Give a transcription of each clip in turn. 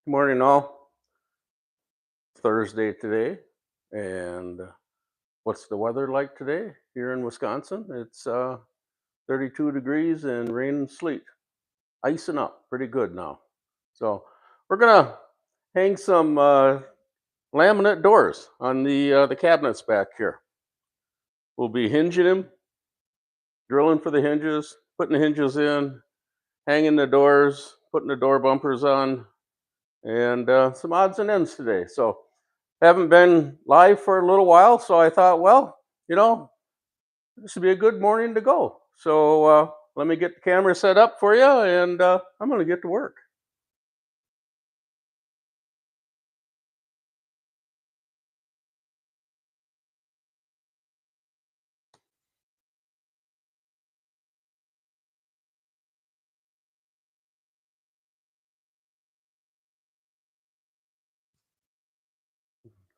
Good morning, all. Thursday today, and what's the weather like today here in Wisconsin? It's 32 degrees and rain and sleet, icing up pretty good now. So we're gonna hang some laminate doors on the cabinets back here. We'll be hinging them, drilling for the hinges, putting the hinges in, hanging the doors, putting the door bumpers on, and some odds and ends today. So haven't been live for a little while, so I thought, well, you know, this would be a good morning to go. So let me get the camera set up for you, and I'm going to get to work.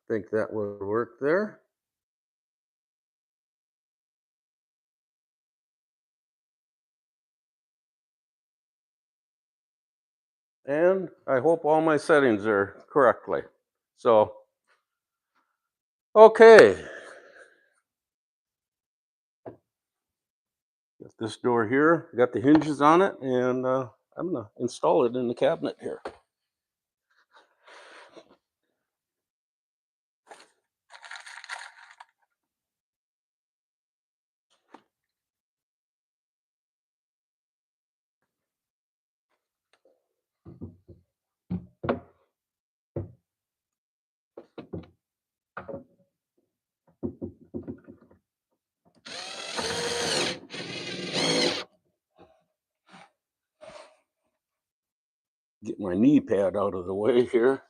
Think that would work there. And I hope all my settings are correctly. So, okay. Got this door here, got the hinges on it, and I'm going to install it in the cabinet here. Get my knee pad out of the way here.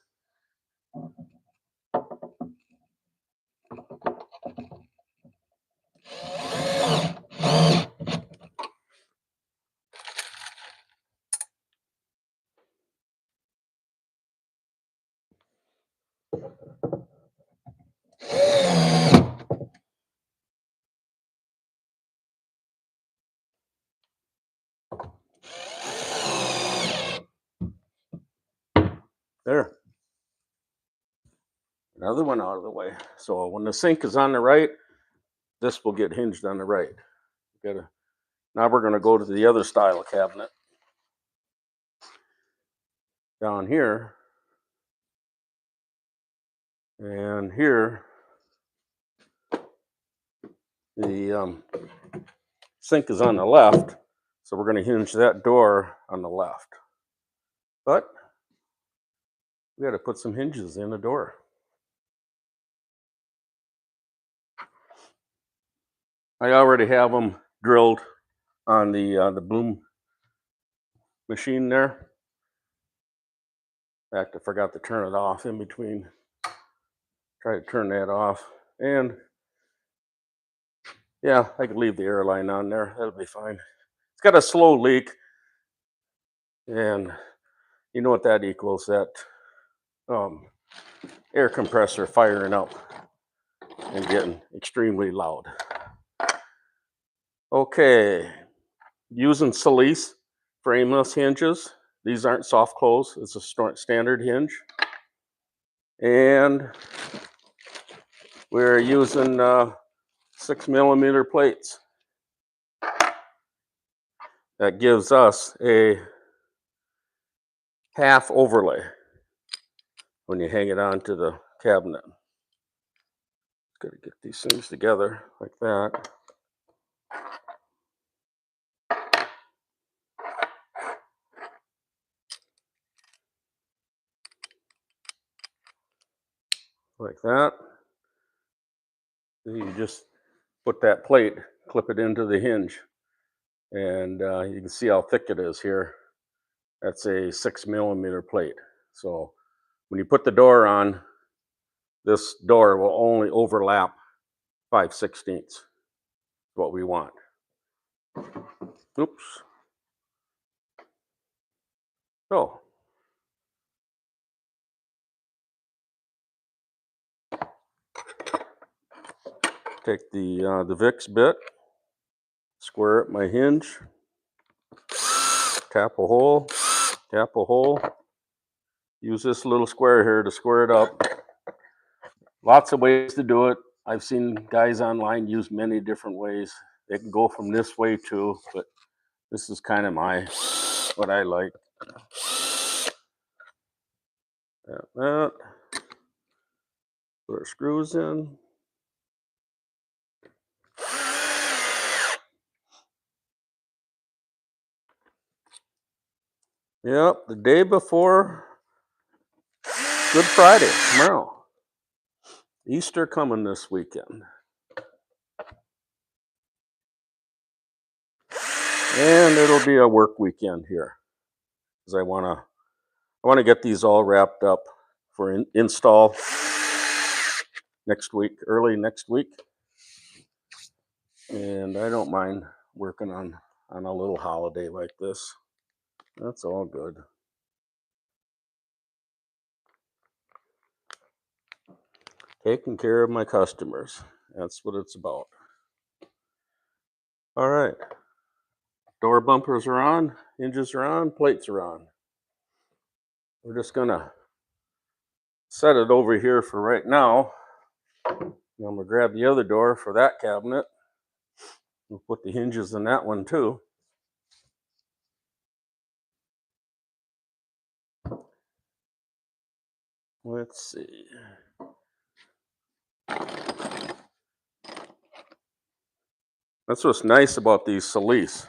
There. Another one out of the way. So when the sink is on the right, this will get hinged on the right. Now we're going to go to the other style of cabinet. Down here. And here, the sink is on the left. So we're going to hinge that door on the left. But we got to put some hinges in the door. I already have them drilled on the boom machine there. In fact, I forgot to turn it off in between. Try to turn that off. And yeah, I could leave the air line on there. That'll be fine. It's got a slow leak. And you know what that equals, that air compressor firing up and getting extremely loud. Okay, using Solis frameless hinges. These aren't soft close, it's a standard hinge. And we're using 6mm plates. That gives us a half overlay when you hang it onto the cabinet. Got to get these things together like that. Like that. Then you just put that plate, clip it into the hinge, and you can see how thick it is here. That's a 6mm plate. So when you put the door on, this door will only overlap 5/16. What we want. Oops. So take the Vicks bit, square up my hinge, tap a hole, Use this little square here to square it up. Lots of ways to do it. I've seen guys online use many different ways. They can go from this way too, but this is kind of what I like. That. Put our screws in. Yep, the day before Good Friday, tomorrow. Easter coming this weekend. And it'll be a work weekend here, because I want to get these all wrapped up for install next week, early next week. And I don't mind working on a little holiday like this. That's all good. Taking care of my customers. That's what it's about. All right. Door bumpers are on, hinges are on, plates are on. We're just gonna set it over here for right now. I'm gonna grab the other door for that cabinet. We'll put the hinges in that one too. Let's see. That's what's nice about these Solis.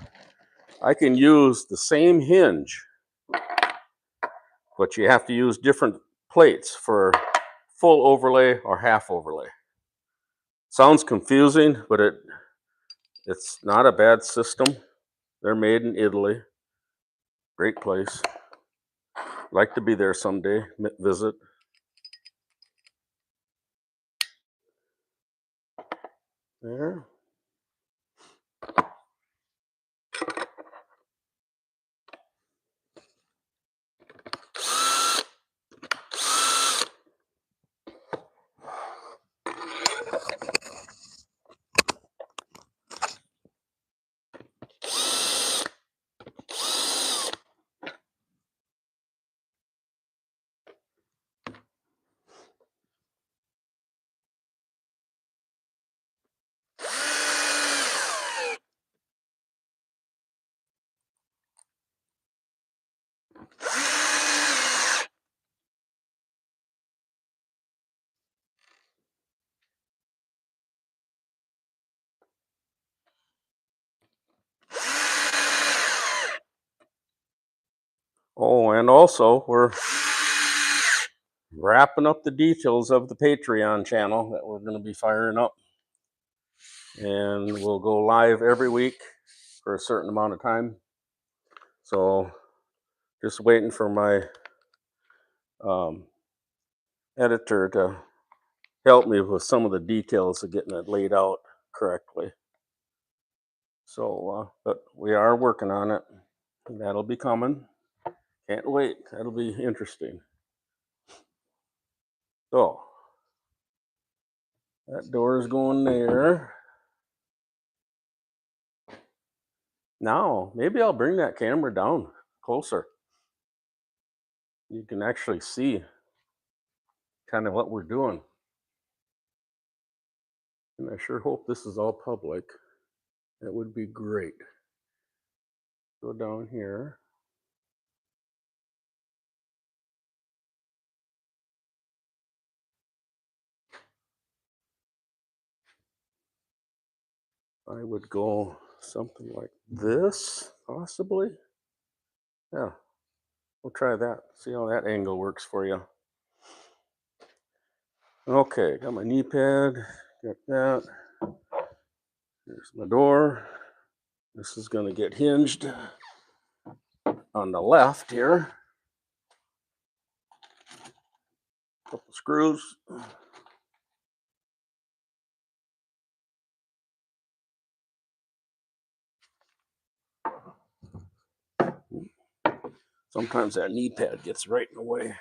I can use the same hinge, but you have to use different plates for full overlay or half overlay. Sounds confusing, but it's not a bad system. They're made in Italy. Great place. Like to be there someday, visit. There. Oh, and also we're wrapping up the details of the Patreon channel that we're going to be firing up. And we'll go live every week for a certain amount of time. So just waiting for my editor to help me with some of the details of getting it laid out correctly. So, but we are working on it. That'll be coming. Can't wait. That'll be interesting. So, that door is going there. Now, maybe I'll bring that camera down closer. You can actually see kind of what we're doing. And I sure hope this is all public. That would be great. Go down here. I would go something like this, possibly. Yeah, we'll try that. See how that angle works for you. Okay, got my knee pad, got that. Here's my door. This is going to get hinged on the left here. Couple screws. Sometimes that knee pad gets right in the way.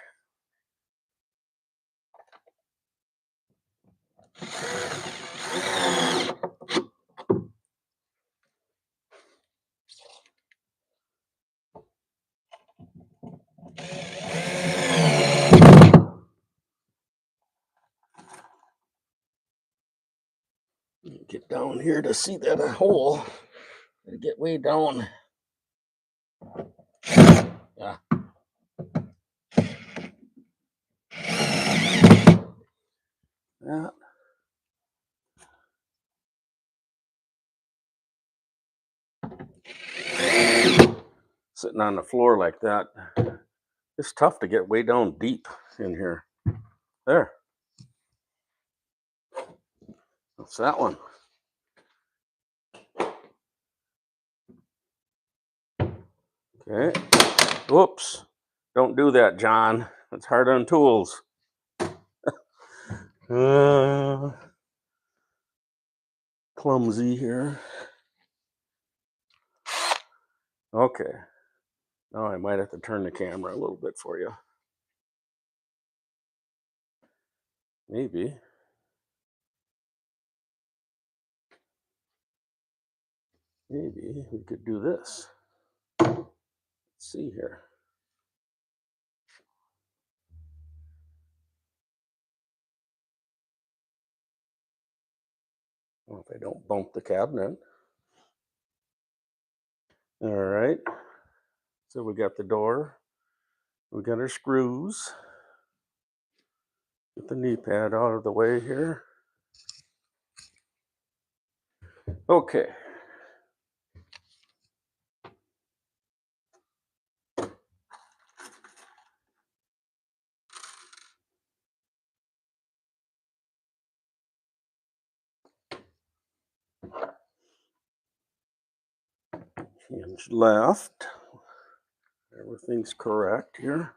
down here to see that hole. Gotta get way down. Yeah. Yeah. Sitting on the floor like that, it's tough to get way down deep in here. There. That's that one. Okay. Whoops. Don't do that, John. It's hard on tools. Clumsy here. Okay. Now I might have to turn the camera a little bit for you. Maybe. Maybe we could do this. Let's see here. Well, if I don't bump the cabinet. All right. So we got the door. We got our screws. Get the knee pad out of the way here. Okay. Hinge left. Everything's correct here.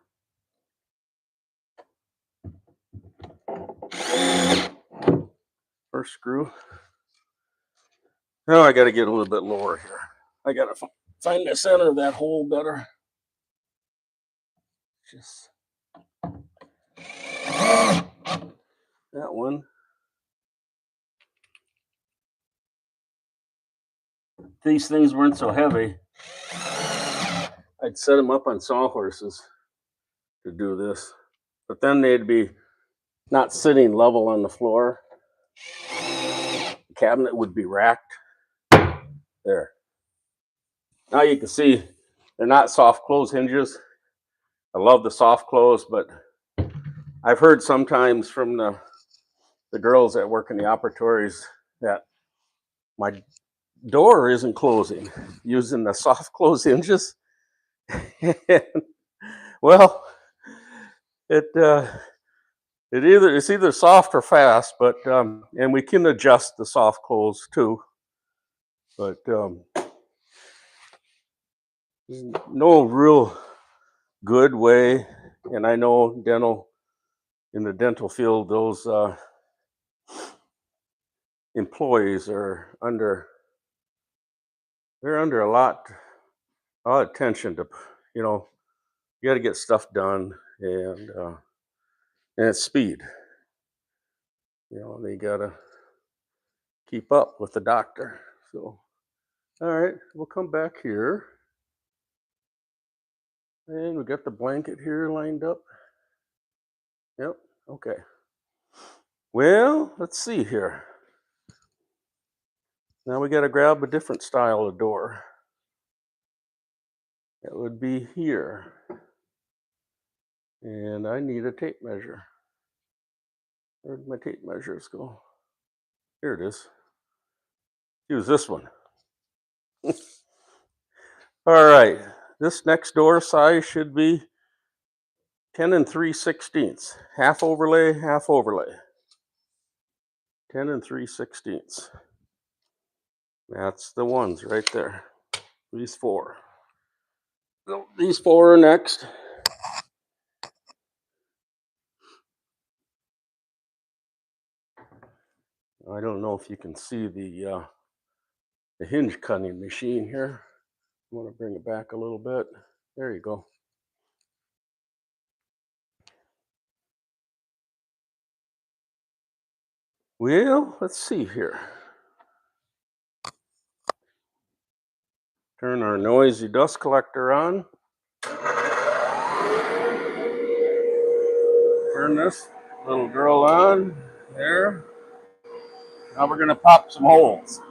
First screw. Now I got to get a little bit lower here. I got to find the center of that hole better. Just that one. These things weren't so heavy. I'd set them up on sawhorses to do this, but then they'd be not sitting level on the floor. The cabinet would be racked. There. Now you can see they're not soft close hinges. I love the soft close, but I've heard sometimes from the girls that work in the operatories that my door isn't closing using the soft close hinges. Well, it's either soft or fast, but and we can adjust the soft close too. But no real good way, and I know in the dental field, those employees are under a lot of tension to, you got to get stuff done, and it's speed. They gotta keep up with the doctor. So, all right, we'll come back here, and we got the blanket here lined up. Yep. Okay. Well, let's see here. Now we got to grab a different style of door. It would be here. And I need a tape measure. Where'd my tape measures go? Here it is. Use this one. All right. This next door size should be 10 3/16. Half overlay, half overlay. 10 3/16. That's the ones right there. These four. So these four are next. I don't know if you can see the hinge cutting machine here. I want to bring it back a little bit. There you go. Well, let's see here. Turn our noisy dust collector on. Turn this little girl on. There. Now we're going to pop some holes.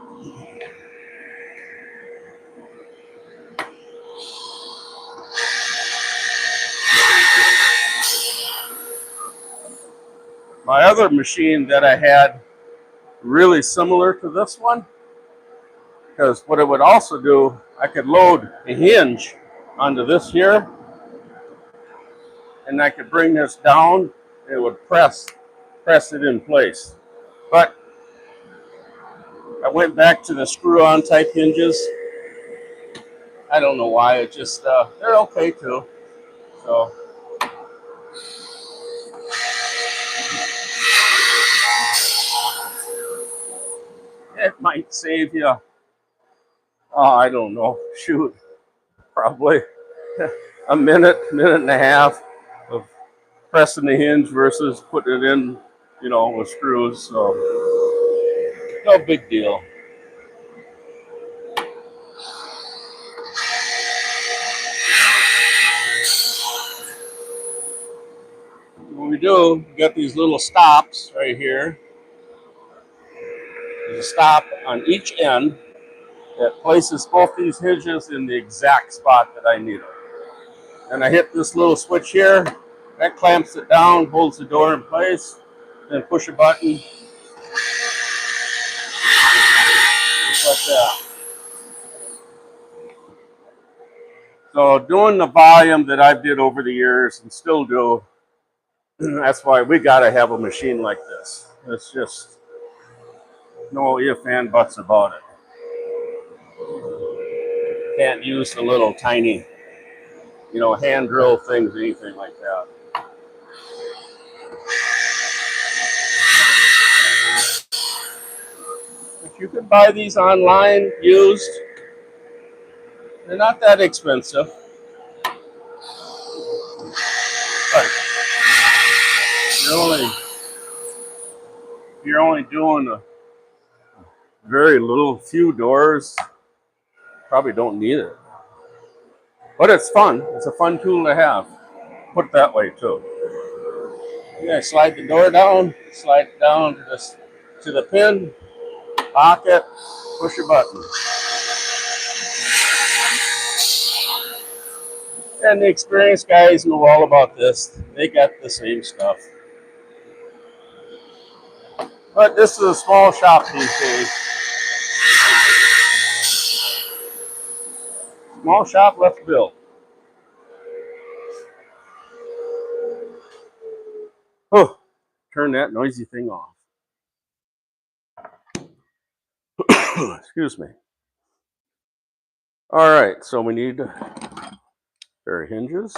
My other machine that I had, really similar to this one, because what it would also do, I could load a hinge onto this here, and I could bring this down, and it would press it in place. But I went back to the screw-on type hinges. I don't know why, it just, they're okay too. So it might save you, I don't know, shoot, probably a minute and a half of pressing the hinge versus putting it in, with screws. So no big deal. What we do, we got these little stops right here. There's a stop on each end that places both these hinges in the exact spot that I need them. And I hit this little switch here, that clamps it down, holds the door in place, then push a button, just like that. So doing the volume that I've did over the years and still do, that's why we got to have a machine like this. It's just no if and buts about it. Can't use the little tiny, hand drill things, anything like that. If you can buy these online used, they're not that expensive. But you're only doing a very little few doors, probably don't need it. But it's fun. It's a fun tool to have. Put it that way too. Yeah, slide the door down, slide it down to the pin, lock it, push a button. And the experienced guys know all about this. They got the same stuff. But this is a small shop these days. Small shop left built. Oh, turn that noisy thing off. Excuse me. All right, so we need a pair of hinges,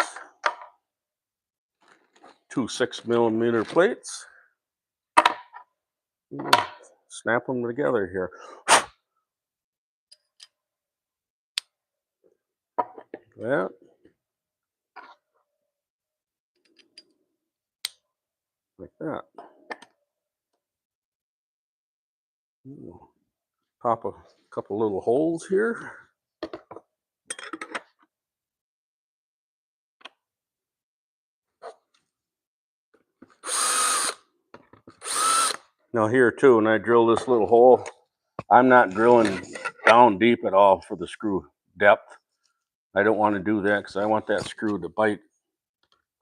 2 6mm plates. Snap them together here. That. Like that. Pop a couple little holes here. Now here too, when I drill this little hole, I'm not drilling down deep at all for the screw depth. I don't want to do that because I want that screw to bite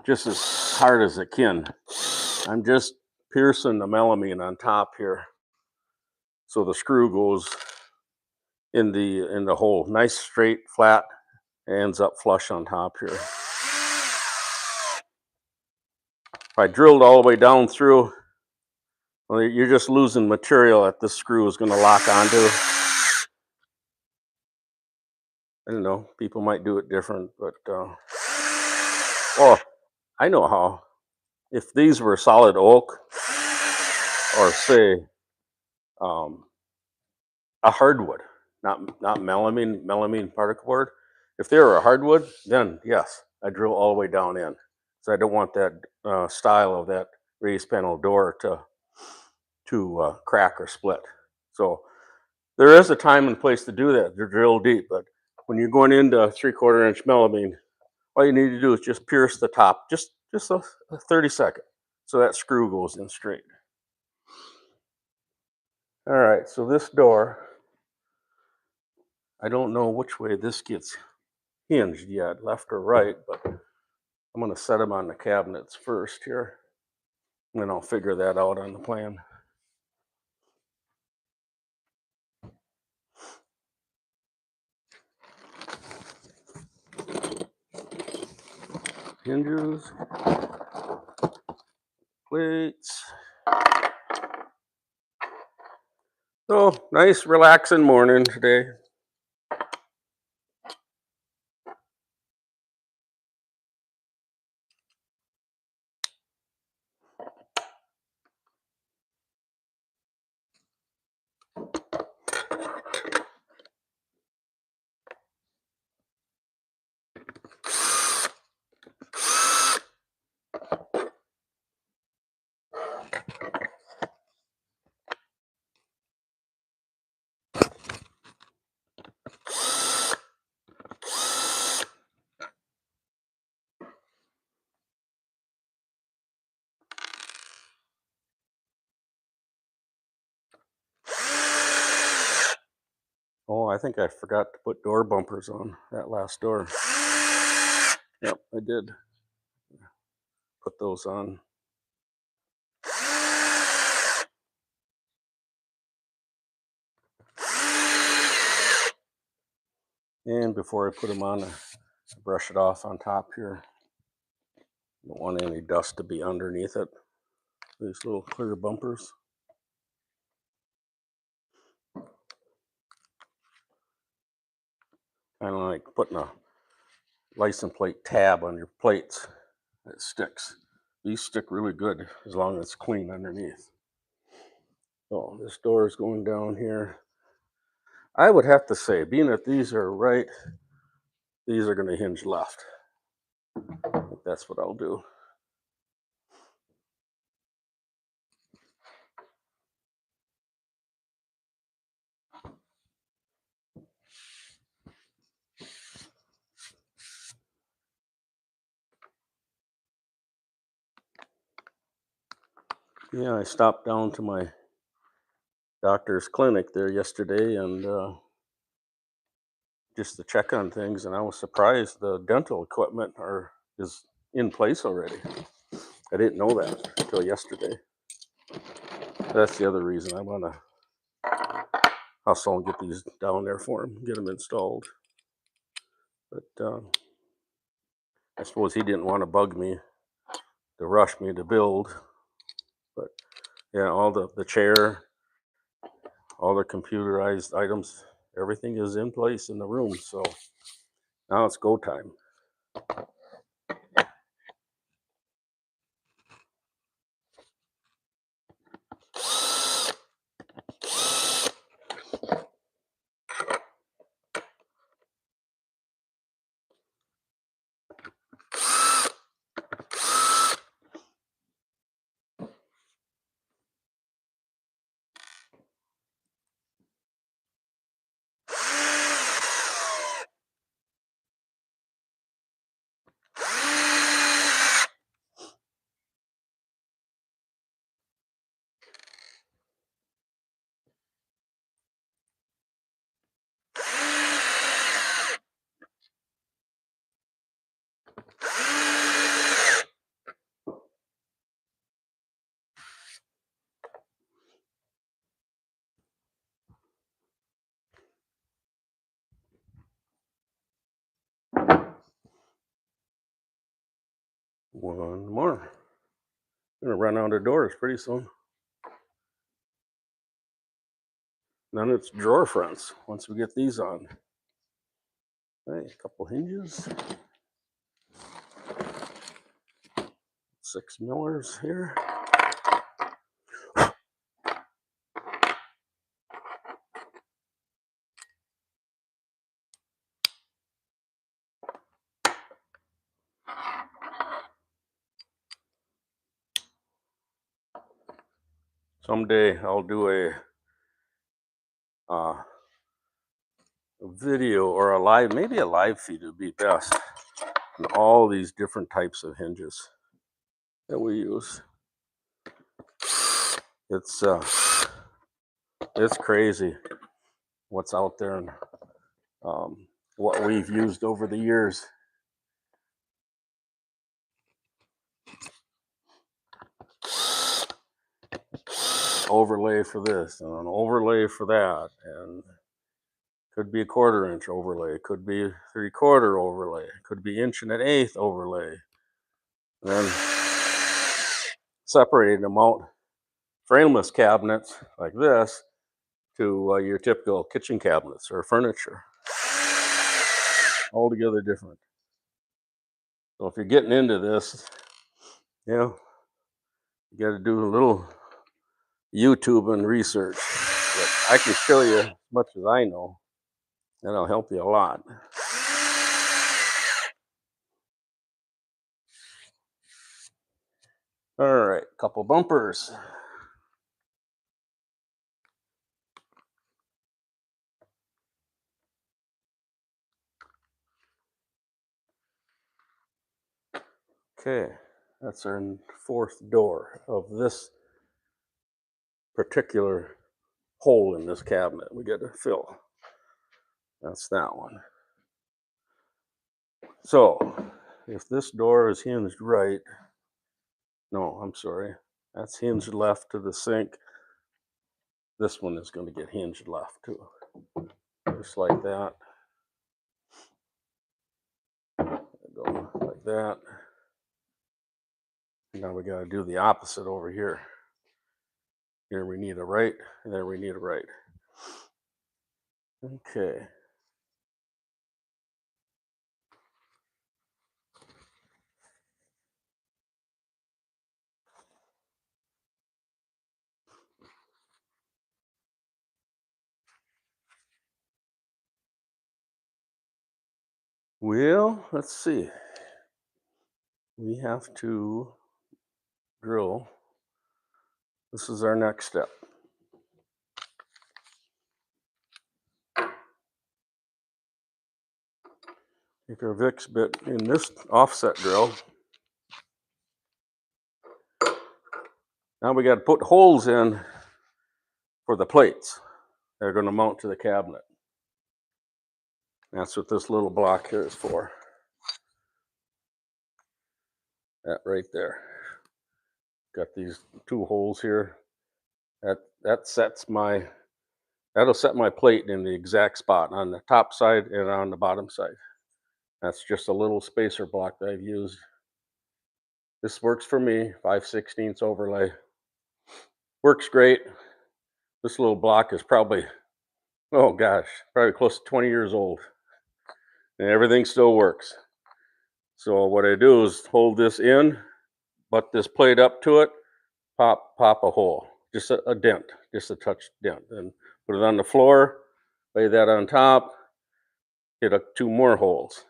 just as hard as it can. I'm just piercing the melamine on top here, so the screw goes in the hole, nice straight flat, ends up flush on top here. If I drilled all the way down through, well, you're just losing material that this screw is going to lock onto. I don't know, people might do it different, but I know how. If these were solid oak, or say a hardwood, not melamine particle board. If they were a hardwood, then yes, I drill all the way down in. So I don't want that style of that raised panel door to crack or split. So there is a time and place to do that, to drill deep. But when you're going into 3/4 inch melamine, all you need to do is just pierce the top, just a 30 second, so that screw goes in straight. All right, so this door, I don't know which way this gets hinged yet, left or right, but I'm going to set them on the cabinets first here, and then I'll figure that out on the plan. Hinges, plates. So nice, relaxing morning today. Oh, I think I forgot to put door bumpers on that last door. Yep, I did. Put those on. And before I put them on, I brush it off on top here. Don't want any dust to be underneath it. These little clear bumpers. Kind of like putting a license plate tab on your plates. It sticks. These stick really good as long as it's clean underneath. So this door is going down here. I would have to say, being that these are right, these are going to hinge left. I think that's what I'll do. Yeah, I stopped down to my doctor's clinic there yesterday and just to check on things, and I was surprised the dental equipment is in place already. I didn't know that until yesterday. That's the other reason I want to hustle and get these down there for him, get them installed. But I suppose he didn't want to bug me to rush me to build. But yeah, all the chair, all the computerized items, everything is in place in the room. So now it's go time. One more. I'm gonna run out of doors pretty soon. Then it's drawer fronts once we get these on. Hey, a couple hinges. 6 millers here. Someday I'll do a video or maybe a live feed would be best. And all these different types of hinges that we use. It's It's crazy what's out there and what we've used over the years. Overlay for this and an overlay for that, and could be a 1/4 inch overlay, could be 3/4 overlay, could be 1 1/8 overlay. And then separating them out, frameless cabinets like this to your typical kitchen cabinets or furniture. Altogether different. So if you're getting into this, you know, you got to do a little YouTube and research. But I can show you as much as I know. That'll help you a lot. All right, couple bumpers. Okay, that's our 4th door of this particular hole in this cabinet we got to fill. That's that one. So if this door is hinged right, no, I'm sorry, that's hinged left to the sink. This one is going to get hinged left too, just like that. Go like that. Now we got to do the opposite over here. Here we need a right, and there we need a right. Okay. Well, let's see. We have to drill. This is our next step. Take our VIX bit in this offset drill. Now we got to put holes in for the plates. They're going to mount to the cabinet. That's what this little block here is for. That right there. Got these 2 holes here. That'll set my plate in the exact spot on the top side and on the bottom side. That's just a little spacer block that I've used. This works for me, 5/16 overlay. Works great. This little block is probably, oh gosh, probably close to 20 years old. And everything still works. So what I do is hold this in, butt this plate up to it, pop a hole, just a dent, just a touch dent, and put it on the floor, lay that on top, hit 2 more holes.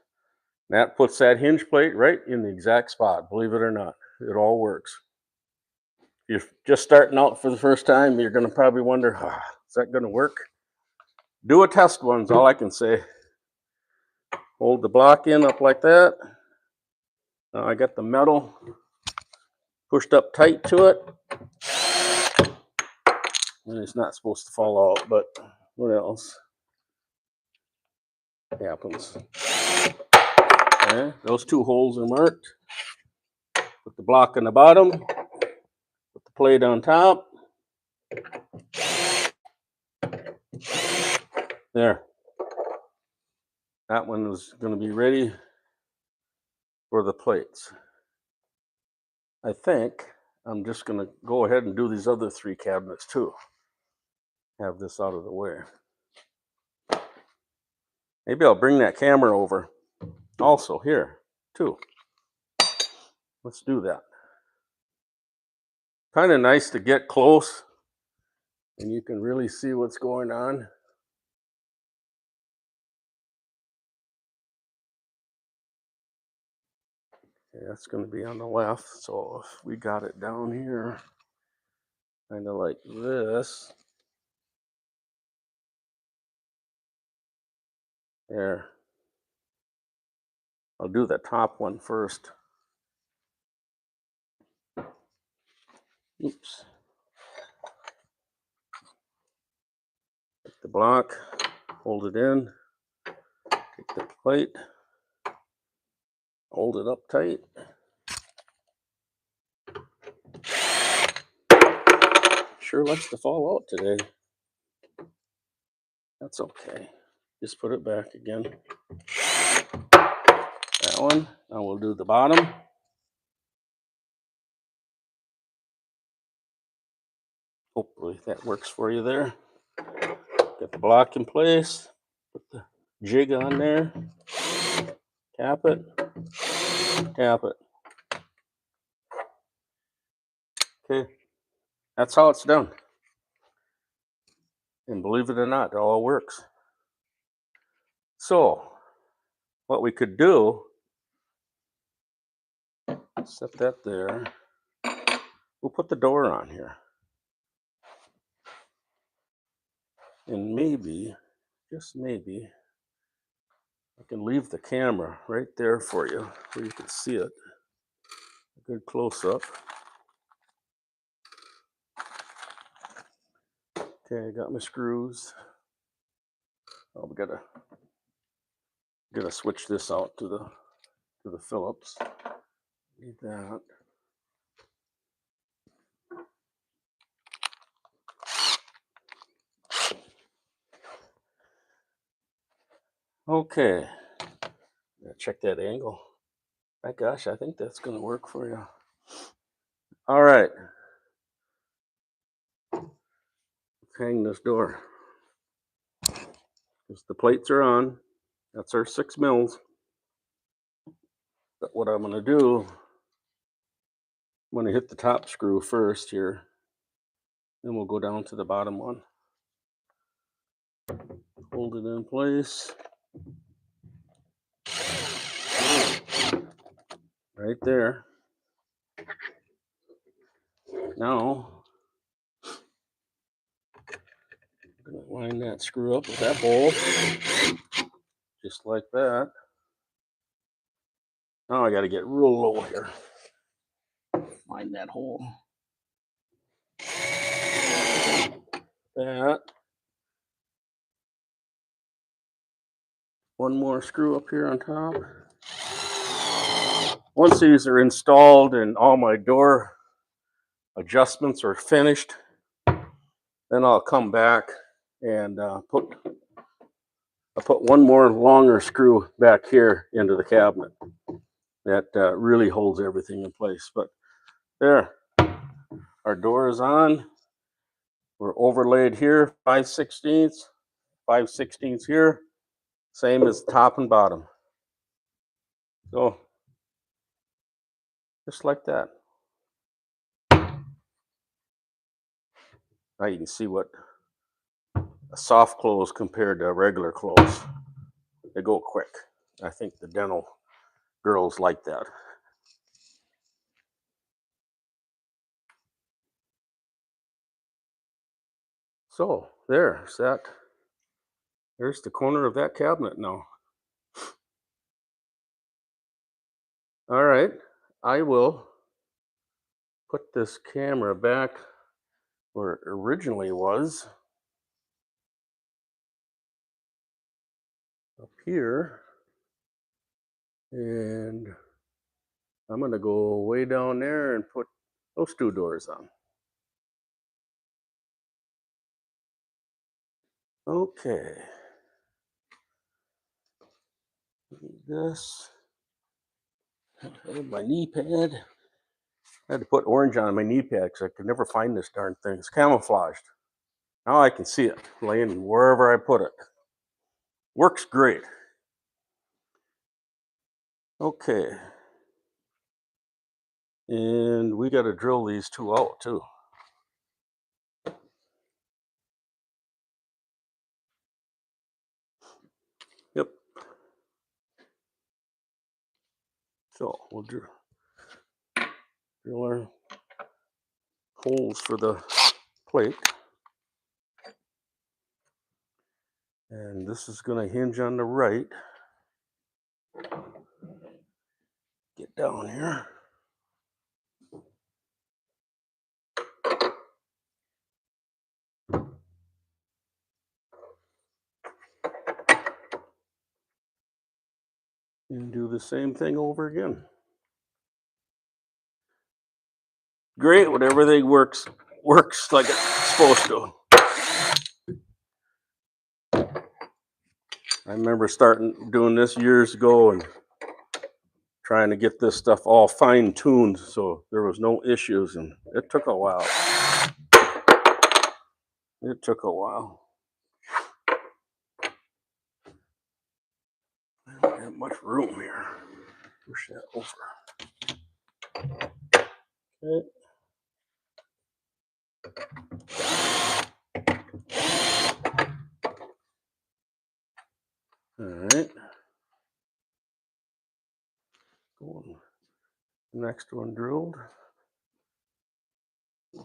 And that puts that hinge plate right in the exact spot, believe it or not. It all works. If you're just starting out for the first time, you're going to probably wonder, is that going to work? Do a test one is all I can say. Hold the block in up like that. Now I got the metal pushed up tight to it. And it's not supposed to fall out, but what else happens? Okay, those 2 holes are marked. Put the block on the bottom, put the plate on top. There. That one is going to be ready for the plates. I think I'm just going to go ahead and do these other 3 cabinets too. Have this out of the way. Maybe I'll bring that camera over also here too. Let's do that. Kind of nice to get close and you can really see what's going on. Okay, that's going to be on the left. So if we got it down here, kind of like this. There. I'll do the top one first. Oops. the block, hold it in, take the plate, hold it up tight. Sure likes to fall out today. That's okay. Just put it back again. That one. Now we'll do the bottom. Hopefully that works for you there. Get the block in place. Put the jig on there. Tap it. Tap it. Okay. That's how it's done. And believe it or not, it all works. So, what we could do, set that there. We'll put the door on here. And maybe, just maybe, I can leave the camera right there for you where you can see it. A good close up. Okay, I got my screws. Oh, we gotta switch this out to the Phillips. Need that. Okay. Check that angle. My gosh, I think that's gonna work for you. All right. Let's hang this door. Because the plates are on. That's our 6 mils. But what I'm gonna do, I'm gonna hit the top screw first here. Then we'll go down to the bottom one. Hold it in place. Right there. Now, I'm gonna line that screw up with that hole. Just like that. Now I gotta get real low here. Find that hole. That. One more screw up here on top. Once these are installed and all my door adjustments are finished, then I'll come back and put one more longer screw back here into the cabinet. That really holds everything in place. But there, our door is on. We're overlaid here, 5/16, 5/16 here, same as top and bottom. So, just like that. Now you can see what a soft close compared to a regular close. They go quick. I think the dental girls like that. So there's the corner of that cabinet now. All right, I will put this camera back where it originally was, up here, and I'm gonna go way down there and put those 2 doors on. Okay. This. My knee pad. I had to put orange on my knee pad because I could never find this darn thing. It's camouflaged. Now I can see it laying wherever I put it. Works great. Okay. And we got to drill these 2 out too. Yep. So we'll drill our holes for the plate. And this is going to hinge on the right. Get down here. And do the same thing over again. Great, when everything works like it's supposed to. I remember starting doing this years ago and trying to get this stuff all fine-tuned so there was no issues, and it took a while. It took a while. I don't have much room here. Push that over. Okay. All right. Next one drilled.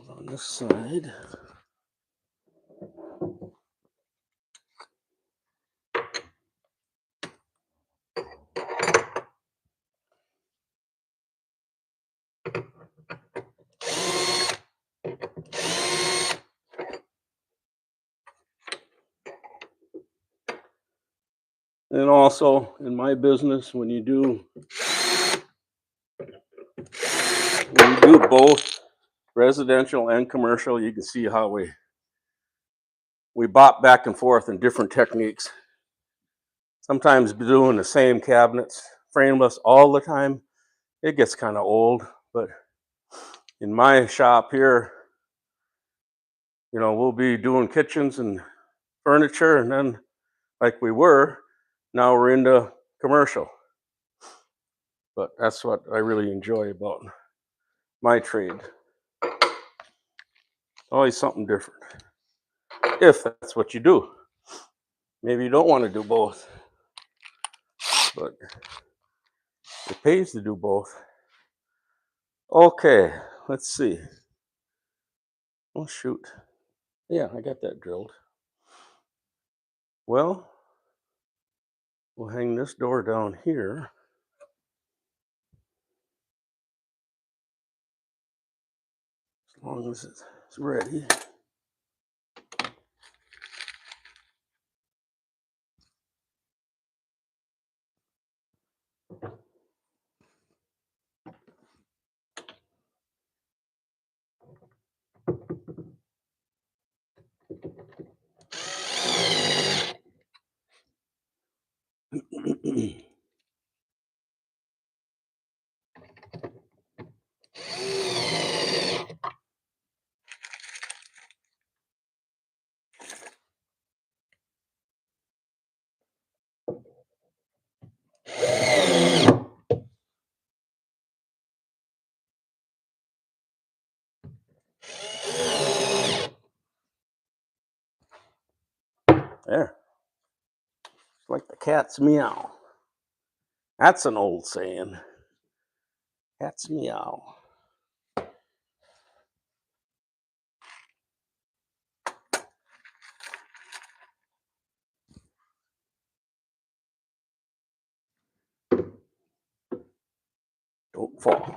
On this side. And also in my business, when you do both residential and commercial, you can see how we bop back and forth in different techniques. Sometimes doing the same cabinets, frameless all the time, it gets kind of old. But in my shop here, you know, we'll be doing kitchens and furniture, and then like we were, now we're into commercial. But that's what I really enjoy about my trade. Always something different. If that's what you do. Maybe you don't want to do both, but it pays to do both. Okay, let's see. Oh, shoot. Yeah, I got that drilled. Well, we'll hang this door down here. As long as it's ready. There. It's like the cat's meow. That's an old saying. Cat's meow. Don't fall.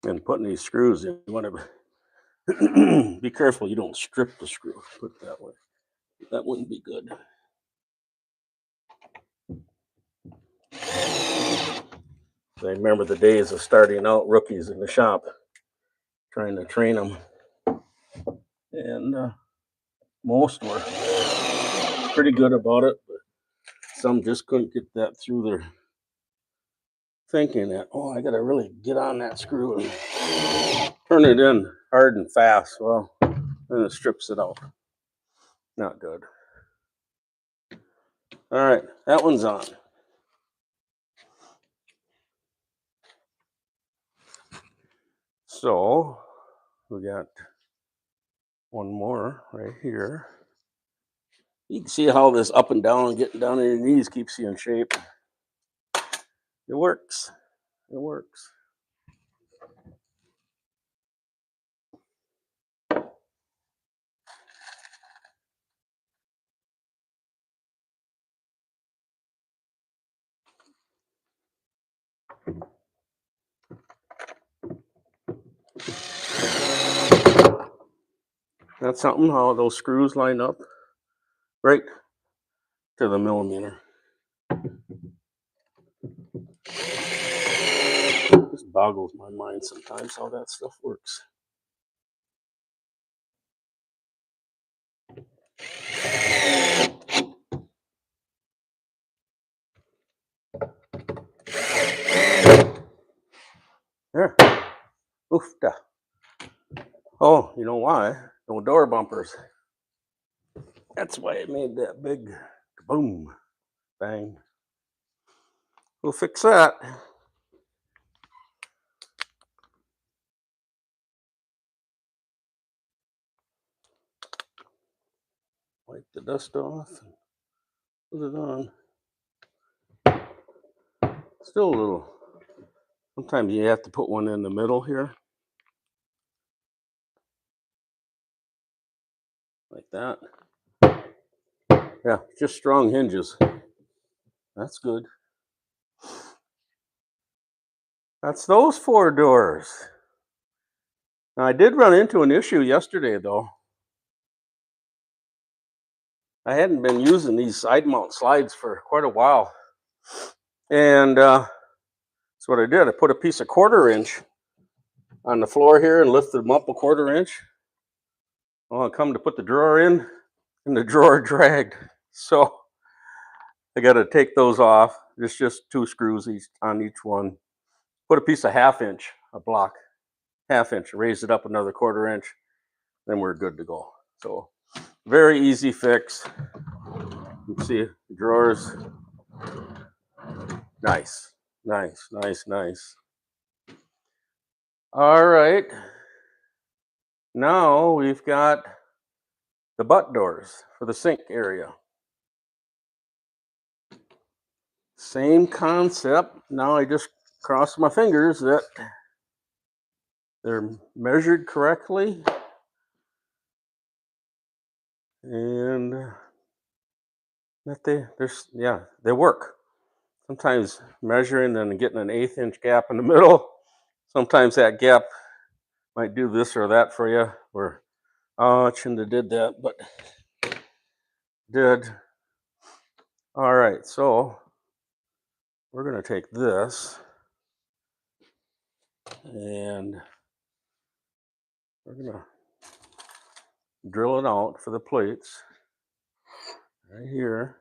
And putting these screws in, you want to be careful you don't strip the screw. Put it that way. That wouldn't be good. I remember the days of starting out rookies in the shop, trying to train them, and most were pretty good about it, but some just couldn't get that through their thinking that, oh, I got to really get on that screw and turn it in hard and fast. Well, then it strips it out. Not good. All right, that one's on. So we got one more right here. You can see how this up and down, getting down on your knees keeps you in shape. It works. It works. That's something how those screws line up right to the millimeter. This boggles my mind sometimes how that stuff works. There. Oof. Da. Oh, you know why? No door bumpers. That's why it made that big boom bang. We'll fix that. Wipe the dust off and put it on. Still a little. Sometimes you have to put one in the middle here. Like that. Yeah, just strong hinges. That's good. That's those 4 doors. Now, I did run into an issue yesterday, though. I hadn't been using these side mount slides for quite a while. And that's what I did. I put a piece of 1/4 inch on the floor here and lifted them up a 1/4 inch. Well, I come to put the drawer in, and the drawer dragged. So I got to take those off. There's just 2 screws on each one. Put a piece of 1/2 inch, a block, 1/2 inch, raise it up another 1/4 inch, then we're good to go. So very easy fix. You can see the drawers. Nice, nice, nice, nice. All right. Now we've got the butt doors for the sink area. Same concept. Now I just cross my fingers that they're measured correctly and that they work. Sometimes measuring and getting an 1/8 inch gap in the middle. Sometimes that gap might do this or that for you. Or oh, it shouldn't have did that, but did. All right, so we're gonna take this and we're gonna drill it out for the plates right here.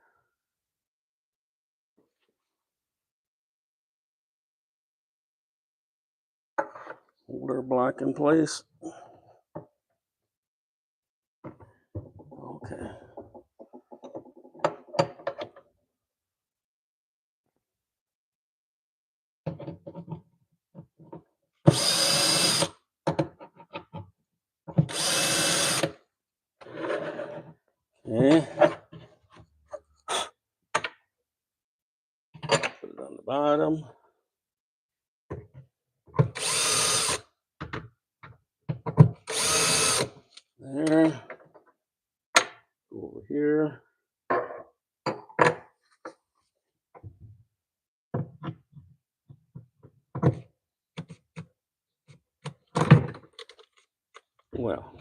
Hold our block in place. Okay. Okay. Put it on the bottom. There. Go over here. Well,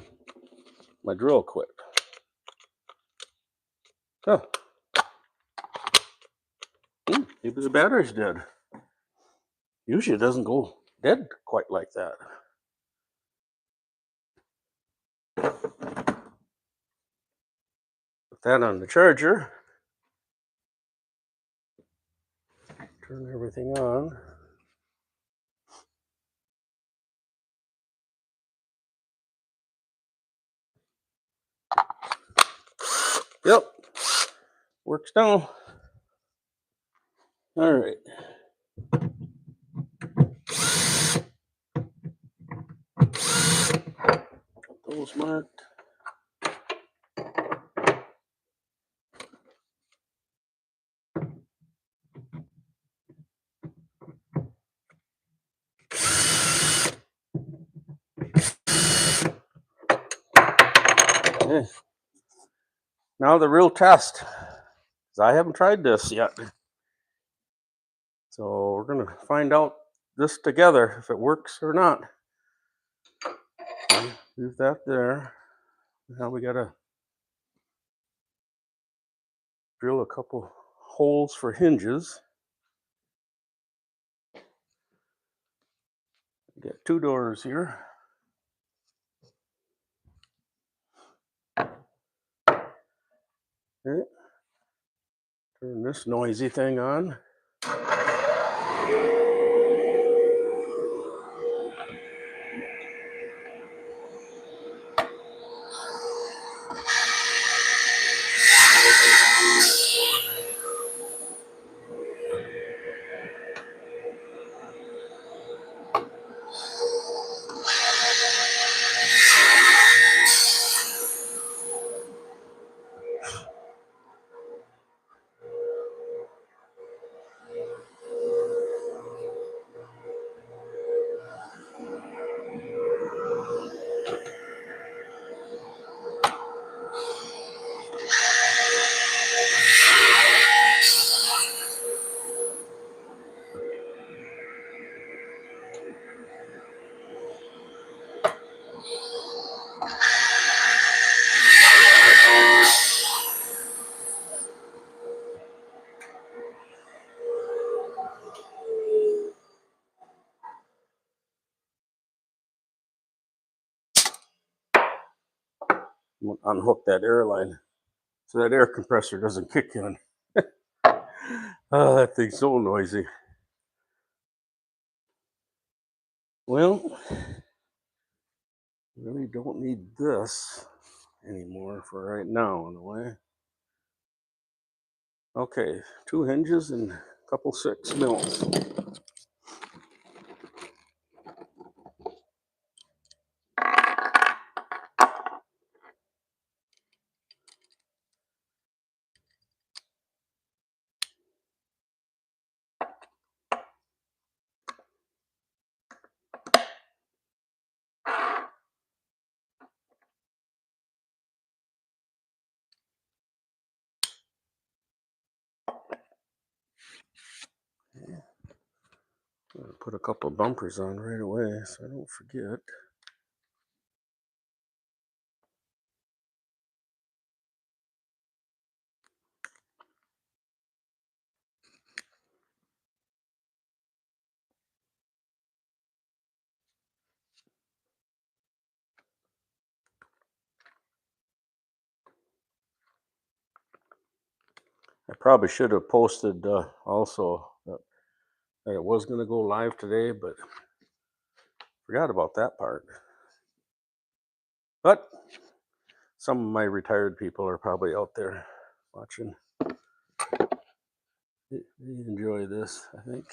my drill quit. Oh. Maybe the battery's dead. Usually it doesn't go dead quite like that. Put that on the charger. Turn everything on. Yep. Works now. All right. Those marked. Okay. Now the real test. I haven't tried this yet. So we're gonna find out this together if it works or not. Okay, leave that there. Now we gotta drill a couple holes for hinges. Get 2 doors here. Okay. Turn this noisy thing on. Unhook that air line so that air compressor doesn't kick in. Oh, that thing's so noisy. Well, really don't need this anymore for right now, in a way. Okay, 2 hinges and a couple 6 mils. I'll put a couple bumpers on right away so I don't forget. I probably should have posted also that it was going to go live today, but forgot about that part. But some of my retired people are probably out there watching. They enjoy this, I think.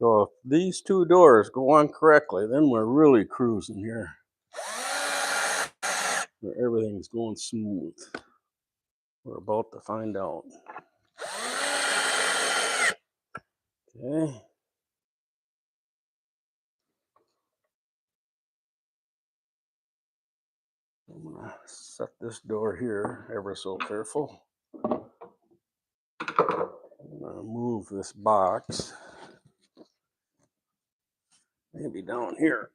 So if these 2 doors go on correctly, then we're really cruising here. Where everything's going smooth. We're about to find out. Okay. I'm gonna set this door here ever so careful. I'm gonna move this box. Maybe down here.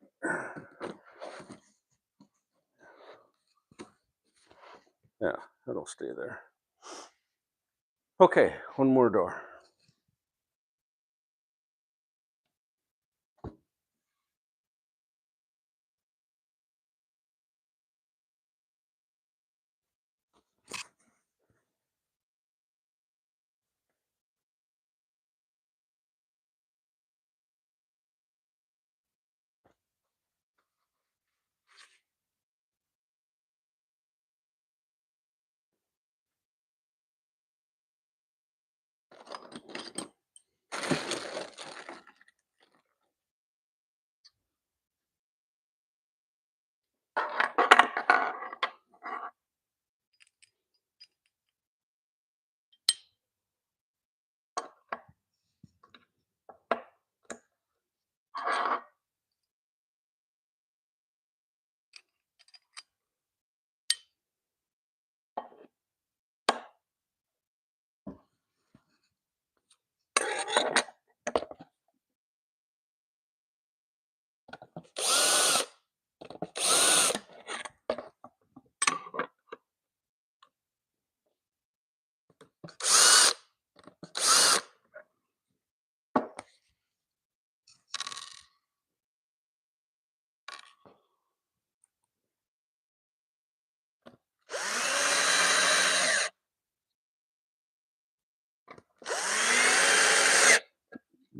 Yeah, it'll stay there. Okay, one more door.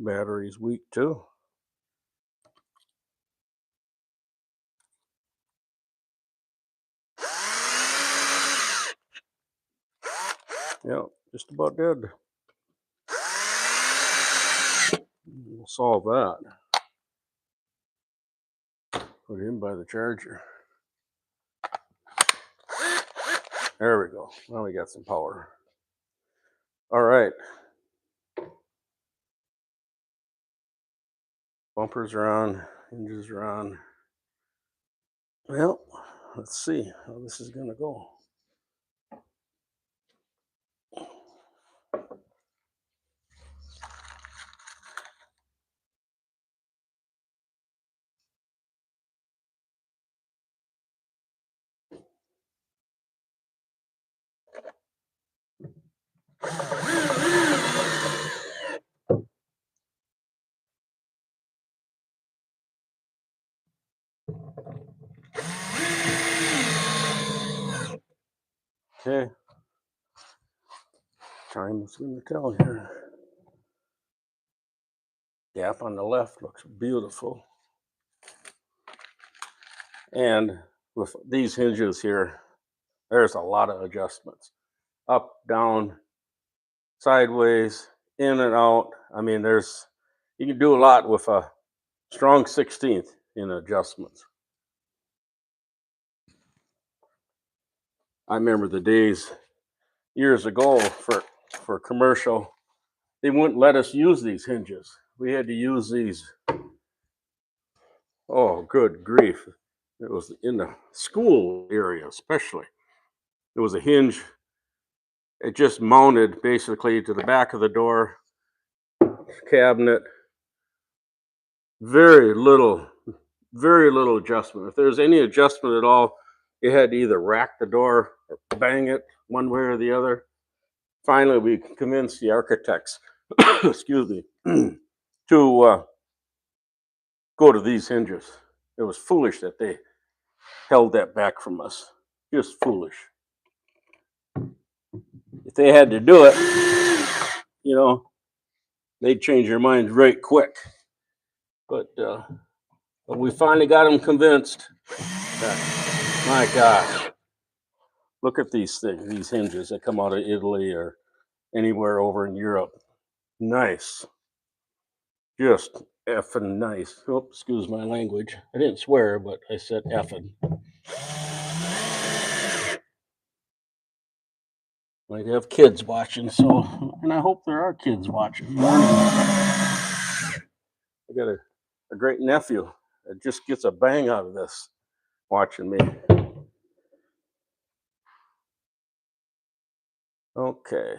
Battery's weak too. Yeah, just about dead. We'll solve that. Put it in by the charger. There we go. Now we got some power. All right. Bumpers are on, hinges are on. Well, let's see how this is gonna go. Okay. Time is gonna tell here. Gap on the left looks beautiful. And with these hinges here, there's a lot of adjustments. Up, down, sideways, in and out. I mean, you can do a lot with a strong 16th in adjustments. I remember the days years ago for commercial, they wouldn't let us use these hinges. We had to use these. Oh, good grief. It was in the school area, especially. It was a hinge. It just mounted basically to the back of the door cabinet. Very little adjustment. If there's any adjustment at all, you had to either rack the door or bang it one way or the other. Finally, we convinced the architects, excuse me, to go to these hinges. It was foolish that they held that back from us. Just foolish. If they had to do it, they'd change their minds right quick. But we finally got them convinced that, my gosh, look at these things, these hinges that come out of Italy or anywhere over in Europe. Nice. Just effing nice. Oh, excuse my language. I didn't swear, but I said effing. Might have kids watching, and I hope there are kids watching. I got a great nephew that just gets a bang out of this watching me. Okay.